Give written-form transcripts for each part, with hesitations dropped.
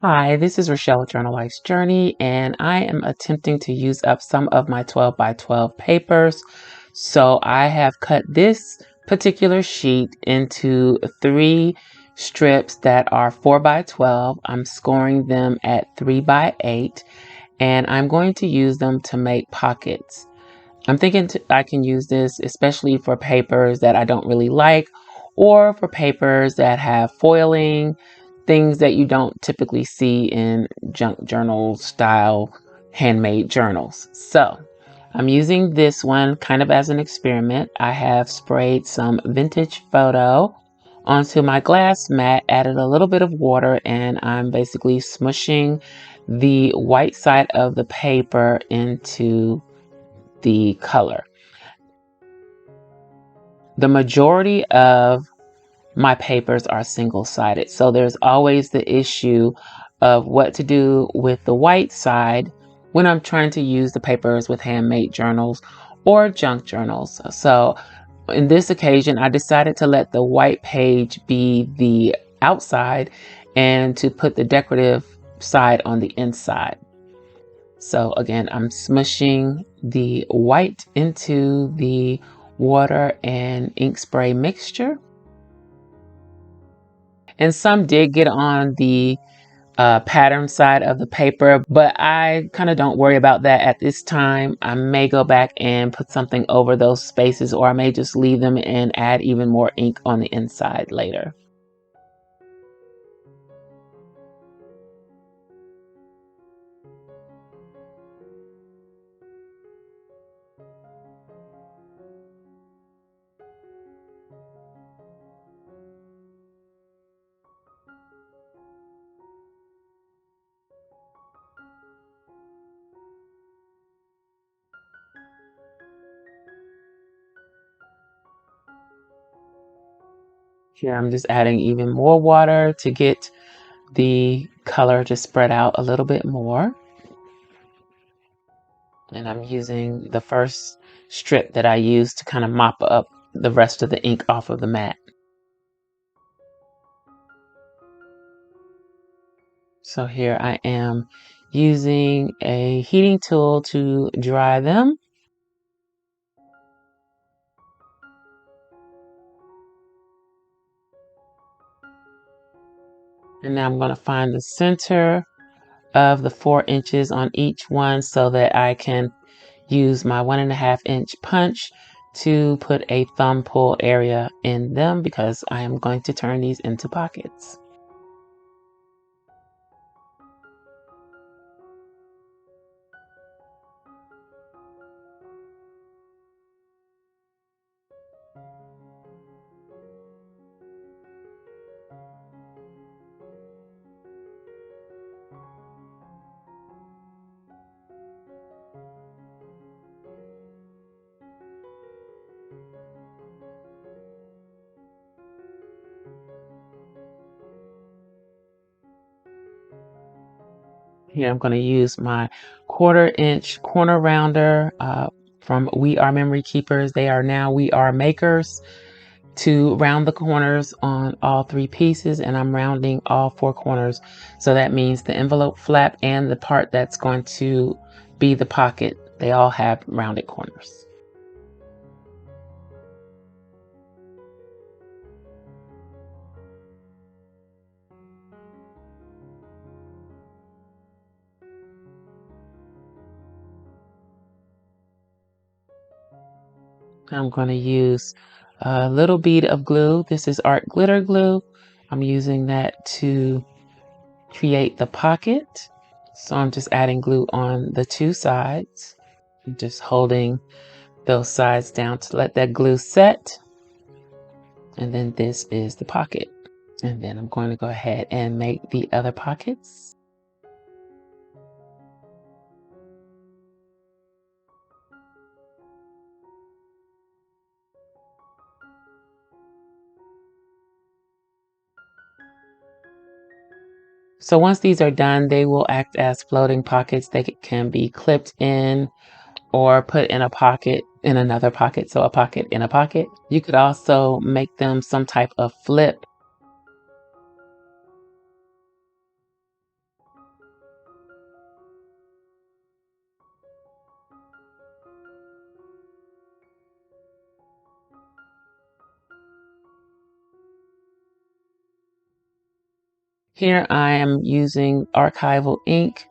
Hi, this is Rachelle with Journal Life's Journey, and I am attempting to use up some of my 12 by 12 papers. So I have cut this particular sheet into 3 strips that are 4 by 12. I'm scoring them at 3 by 8, and I'm going to use them to make pockets. I'm thinking I can use this especially for papers that I don't really like, or for papers that have foiling, things that you don't typically see in junk journal style handmade journals. So I'm using this one kind of as an experiment. I have sprayed some vintage photo onto my glass mat, added a little bit of water, and I'm basically smushing the white side of the paper into the color. The majority of my papers are single-sided, so there's always the issue of what to do with the white side when I'm trying to use the papers with handmade journals or junk journals. So in this occasion, I decided to let the white page be the outside and to put the decorative side on the inside. So again, I'm smushing the white into the water and ink spray mixture. And some did get on the pattern side of the paper, but I kind of don't worry about that at this time. I may go back and put something over those spaces, or I may just leave them and add even more ink on the inside later. Here I'm just adding even more water to get the color to spread out a little bit more. And I'm using the first strip that I used to kind of mop up the rest of the ink off of the mat. So here I am using a heating tool to dry them. And now I'm going to find the center of the 4 inches on each one so that I can use my 1.5-inch punch to put a thumb pull area in them, because I am going to turn these into pockets. Here I'm going to use my 1/4-inch corner rounder from We Are Memory Keepers. They are now We Are Makers, to round the corners on all 3 pieces, and I'm rounding all 4 corners. So that means the envelope flap and the part that's going to be the pocket, they all have rounded corners. I'm going to use a little bead of glue. This is art glitter glue. I'm using that to create the pocket. So I'm just adding glue on the 2 sides. I'm just holding those sides down to let that glue set. And then this is the pocket. And then I'm going to go ahead and make the other pockets. So once these are done, they will act as floating pockets. They can be clipped in or put in a pocket in another pocket. So a pocket in a pocket. You could also make them some type of flip. Here I am using archival ink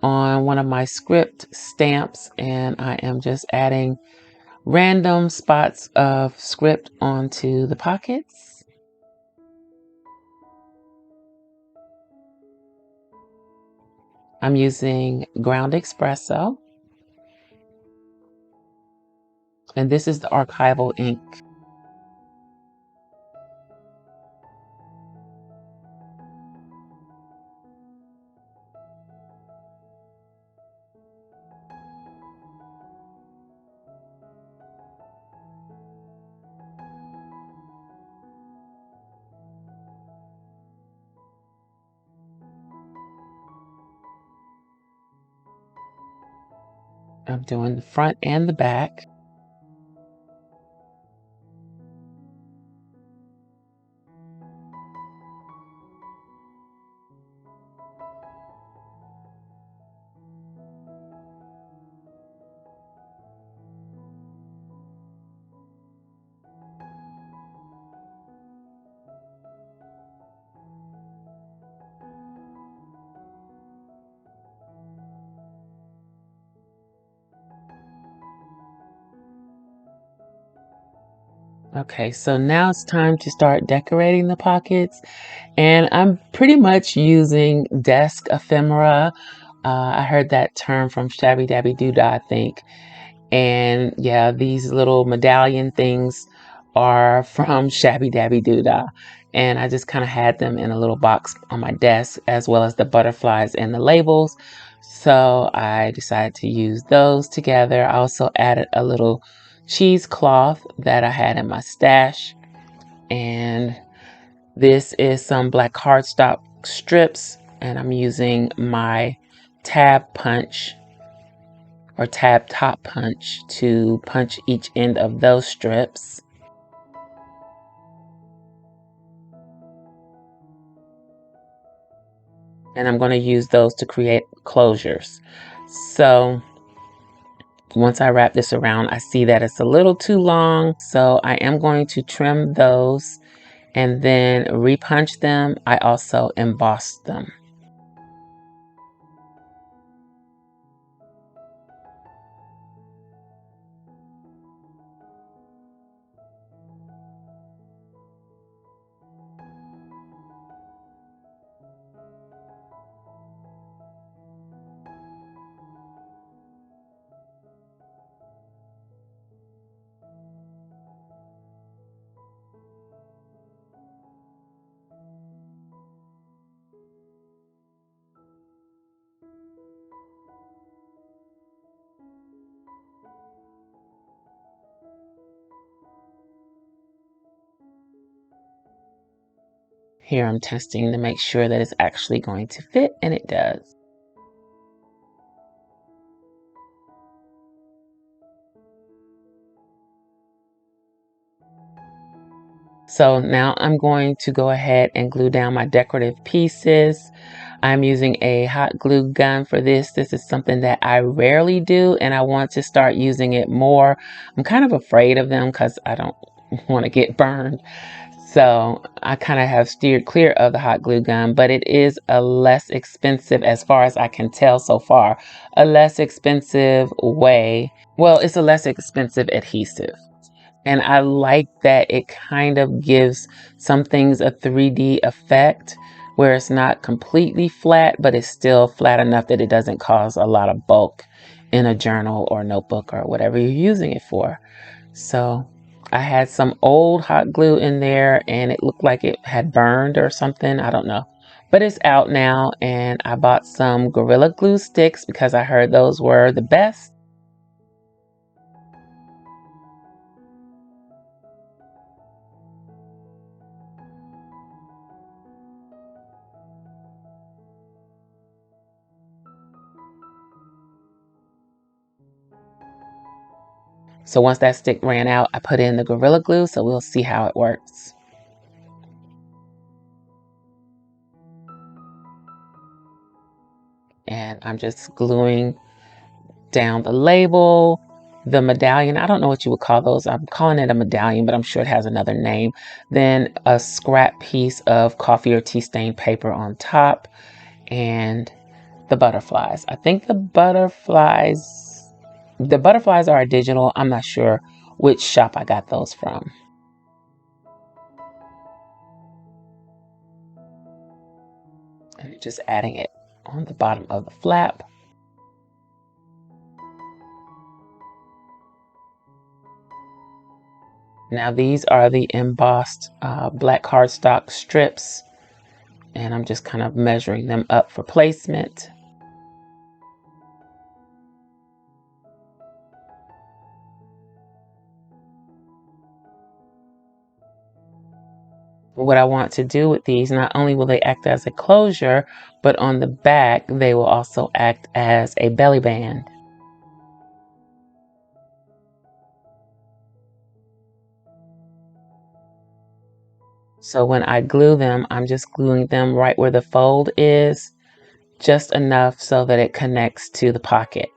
on one of my script stamps, and I am just adding random spots of script onto the pockets. I'm using ground espresso, and this is the archival ink. I'm doing the front and the back. Okay, so now it's time to start decorating the pockets, and I'm pretty much using desk ephemera. I heard that term from Shabby Dabby Doodah, I think. And yeah, these little medallion things are from Shabby Dabby Doodah. And I just kind of had them in a little box on my desk, as well as the butterflies and the labels. So I decided to use those together. I also added a little cheesecloth that I had in my stash. And this is some black cardstock strips. And I'm using my tab punch or tab top punch to punch each end of those strips. And I'm going to use those to create closures. So once I wrap this around, I see that it's a little too long. So I am going to trim those and then repunch them. I also embossed them. Here I'm testing to make sure that it's actually going to fit, and it does. So now I'm going to go ahead and glue down my decorative pieces. I'm using a hot glue gun for this. This is something that I rarely do, and I want to start using it more. I'm kind of afraid of them because I don't want to get burned. So I kind of have steered clear of the hot glue gun, but it is a less expensive, as far as I can tell so far, a less expensive way. Well, it's a less expensive adhesive. And I like that it kind of gives some things a 3D effect where it's not completely flat, but it's still flat enough that it doesn't cause a lot of bulk in a journal or notebook or whatever you're using it for. So I had some old hot glue in there and it looked like it had burned or something. I don't know. But it's out now, and I bought some Gorilla Glue sticks because I heard those were the best. So once that stick ran out, I put in the Gorilla Glue, so we'll see how it works. And I'm just gluing down the label, the medallion. I don't know what you would call those. I'm calling it a medallion, but I'm sure it has another name. Then a scrap piece of coffee or tea stain paper on top, and the butterflies. I think the butterflies are digital. I'm not sure which shop I got those from. And just adding it on the bottom of the flap. Now these are the embossed black cardstock strips, and I'm just kind of measuring them up for placement. What I want to do with these, not only will they act as a closure, but on the back they will also act as a belly band. So when I glue them, I'm just gluing them right where the fold is, just enough so that it connects to the pocket.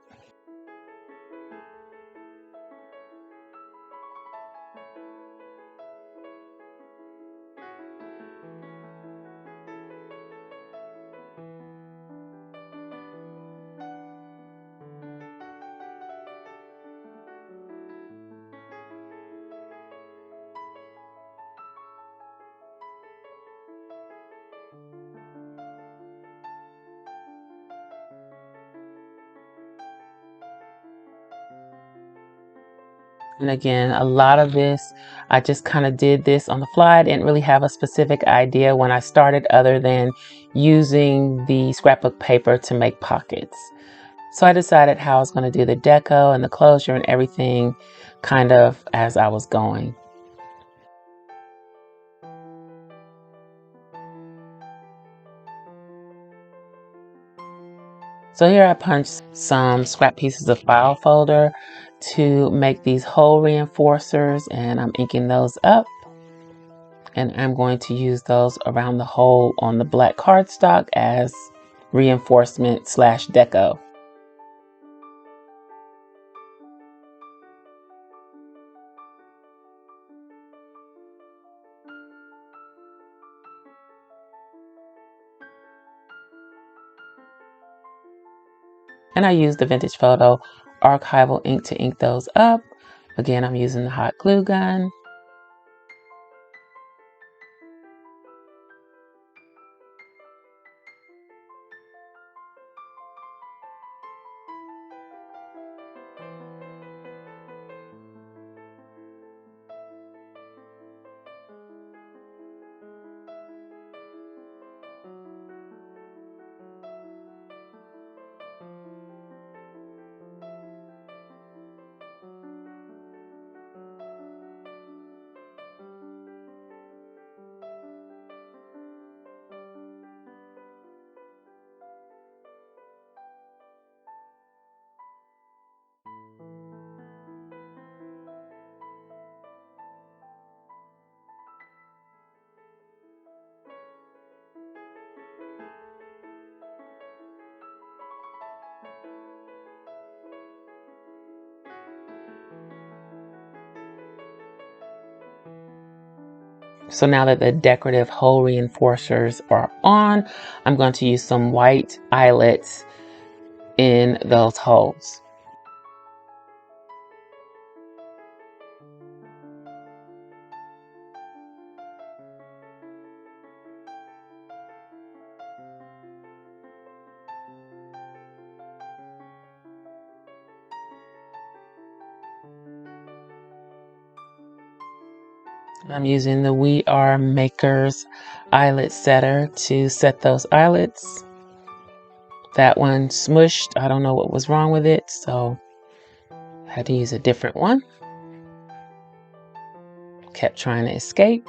And again, a lot of this, I just kind of did this on the fly. I didn't really have a specific idea when I started other than using the scrapbook paper to make pockets. So I decided how I was going to do the deco and the closure and everything kind of as I was going. So here I punched some scrap pieces of file folder to make these hole reinforcers, and I'm inking those up. And I'm going to use those around the hole on the black cardstock as reinforcement / deco. And I used the Vintage Photo archival ink to ink those up. Again, I'm using the hot glue gun. So now that the decorative hole reinforcers are on, I'm going to use some white eyelets in those holes. I'm using the We Are Makers eyelet setter to set those eyelets. That one smushed. I don't know what was wrong with it, so I had to use a different one. Kept trying to escape.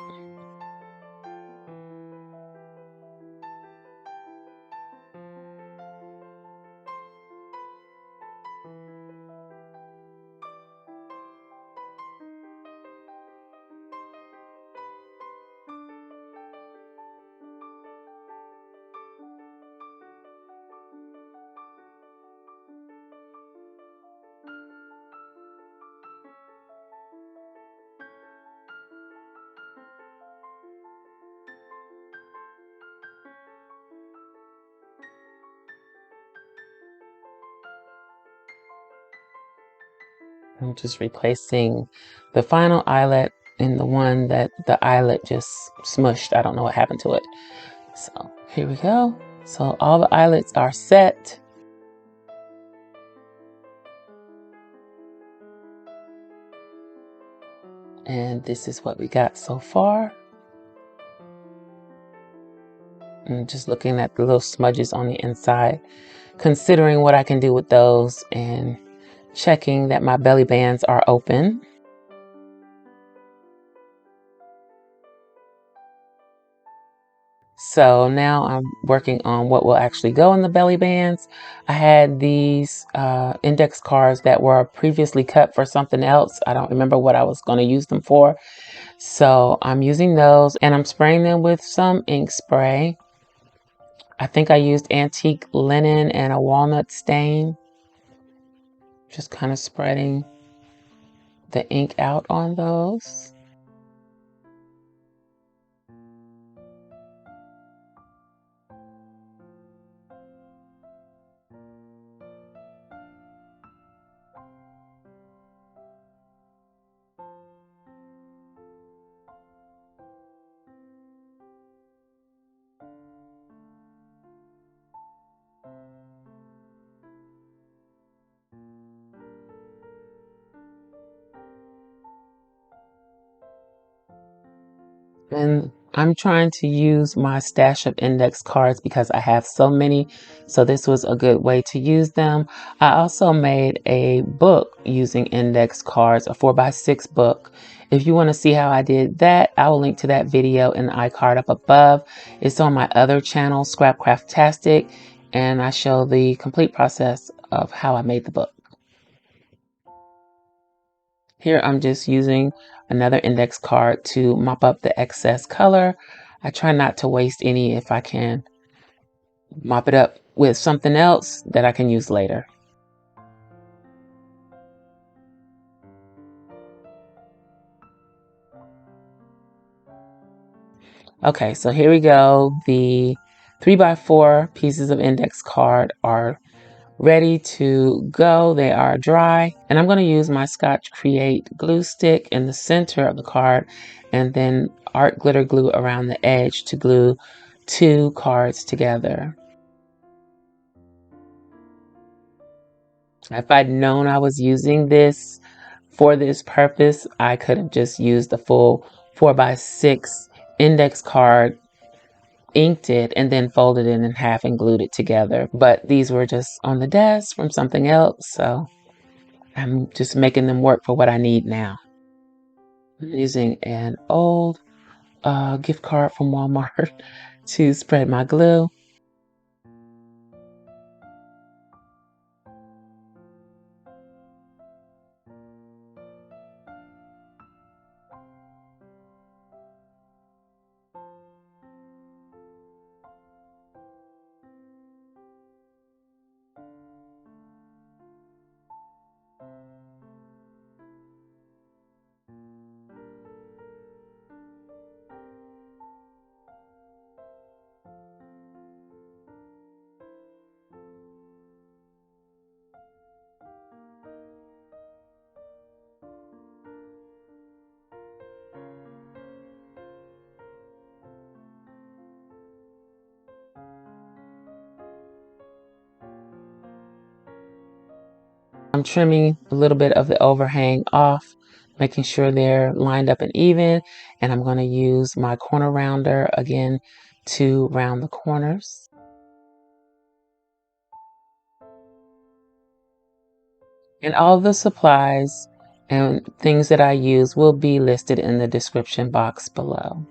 I'm just replacing the final eyelet in the one that the eyelet just smushed. I don't know what happened to it. So here we go. So all the eyelets are set. And this is what we got so far. And just looking at the little smudges on the inside, considering what I can do with those and checking that my belly bands are open. So now I'm working on what will actually go in the belly bands. I had these index cards that were previously cut for something else. I don't remember what I was going to use them for. So I'm using those and I'm spraying them with some ink spray. I think I used antique linen and a walnut stain. Just kind of spreading the ink out on those. And I'm trying to use my stash of index cards because I have so many. So this was a good way to use them. I also made a book using index cards, a 4x6 book. If you want to see how I did that, I will link to that video in the iCard up above. It's on my other channel, SCRAPCRAFTASTIC, and I show the complete process of how I made the book. Here I'm just using another index card to mop up the excess color. I try not to waste any if I can. Mop it up with something else that I can use later. Okay, so here we go. The 3x4 pieces of index card are ready to go. They are dry. And I'm going to use my Scotch Create glue stick in the center of the card and then art glitter glue around the edge to glue 2 cards together. If I'd known I was using this for this purpose, I could have just used the full 4x6 index card, inked it, and then folded it in half and glued it together. But these were just on the desk from something else, so I'm just making them work for what I need now. I'm using an old gift card from Walmart to spread my glue. I'm trimming a little bit of the overhang off, making sure they're lined up and even, and I'm going to use my corner rounder again to round the corners. And all the supplies and things that I use will be listed in the description box below.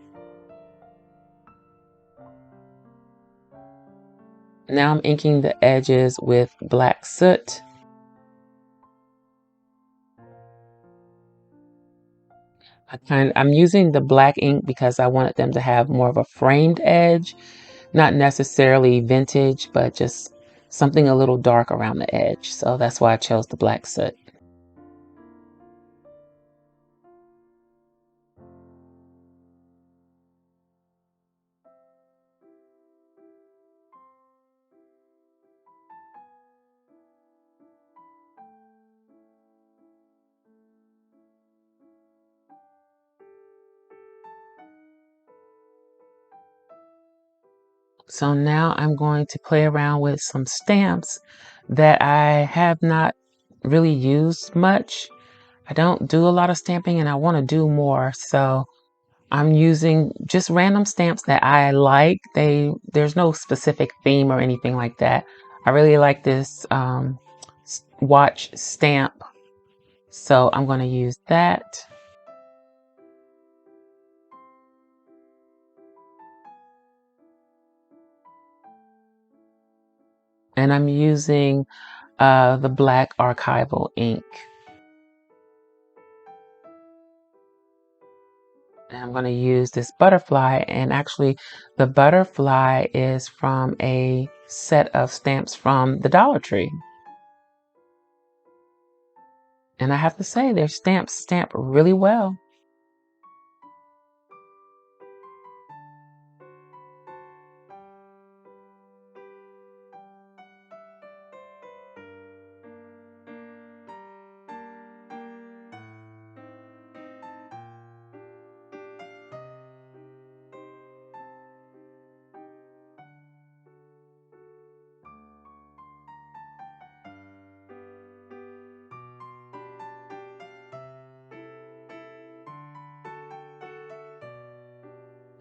Now I'm inking the edges with black soot. I'm using the black ink because I wanted them to have more of a framed edge, not necessarily vintage, but just something a little dark around the edge. So that's why I chose the black soot. So now I'm going to play around with some stamps that I have not really used much. I don't do a lot of stamping and I want to do more. So I'm using just random stamps that I like. There's no specific theme or anything like that. I really like this watch stamp. So I'm going to use that. And I'm using the black archival ink. And I'm going to use this butterfly, and actually the butterfly is from a set of stamps from the Dollar Tree. And I have to say their stamps stamp really well.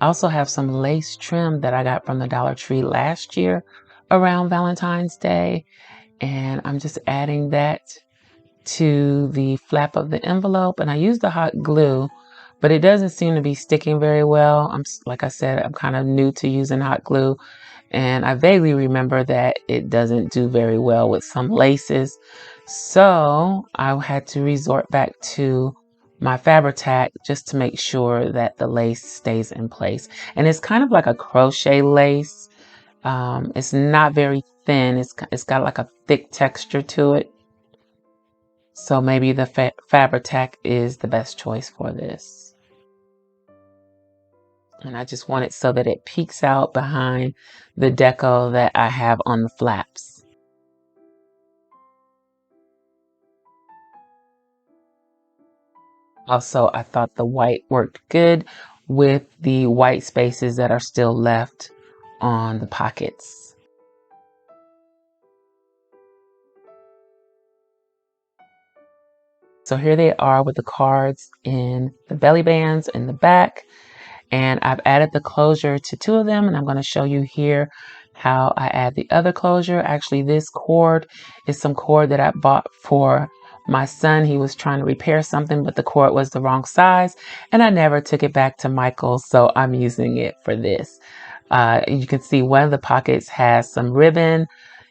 I also have some lace trim that I got from the Dollar Tree last year around Valentine's Day. And I'm just adding that to the flap of the envelope. And I use the hot glue, but it doesn't seem to be sticking very well. Like I said, I'm kind of new to using hot glue. And I vaguely remember that it doesn't do very well with some laces. So I had to resort back to my Fabri-Tac just to make sure that the lace stays in place. And it's kind of like a crochet lace. It's not very thin. It's got like a thick texture to it. So maybe the Fabri-Tac is the best choice for this. And I just want it so that it peeks out behind the deco that I have on the flaps. Also, I thought the white worked good with the white spaces that are still left on the pockets. So here they are with the cards in the belly bands in the back. And I've added the closure to two of them, and I'm going to show you here how I add the other closure. Actually, this cord is some cord that I bought for my son. He was trying to repair something, but the cord was the wrong size, and I never took it back to Michael's, so I'm using it for this. You can see one of the pockets has some ribbon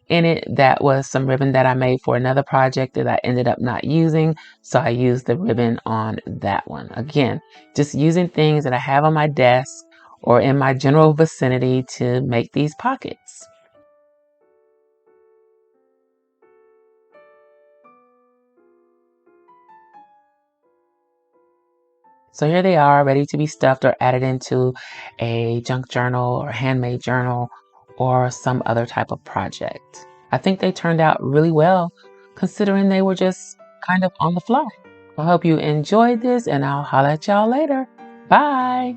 in it. That was some ribbon that I made for another project that I ended up not using. So I used the ribbon on that one. Again, just using things that I have on my desk or in my general vicinity to make these pockets. So here they are, ready to be stuffed or added into a junk journal or handmade journal or some other type of project. I think they turned out really well considering they were just kind of on the fly. I hope you enjoyed this, and I'll holler at y'all later. Bye.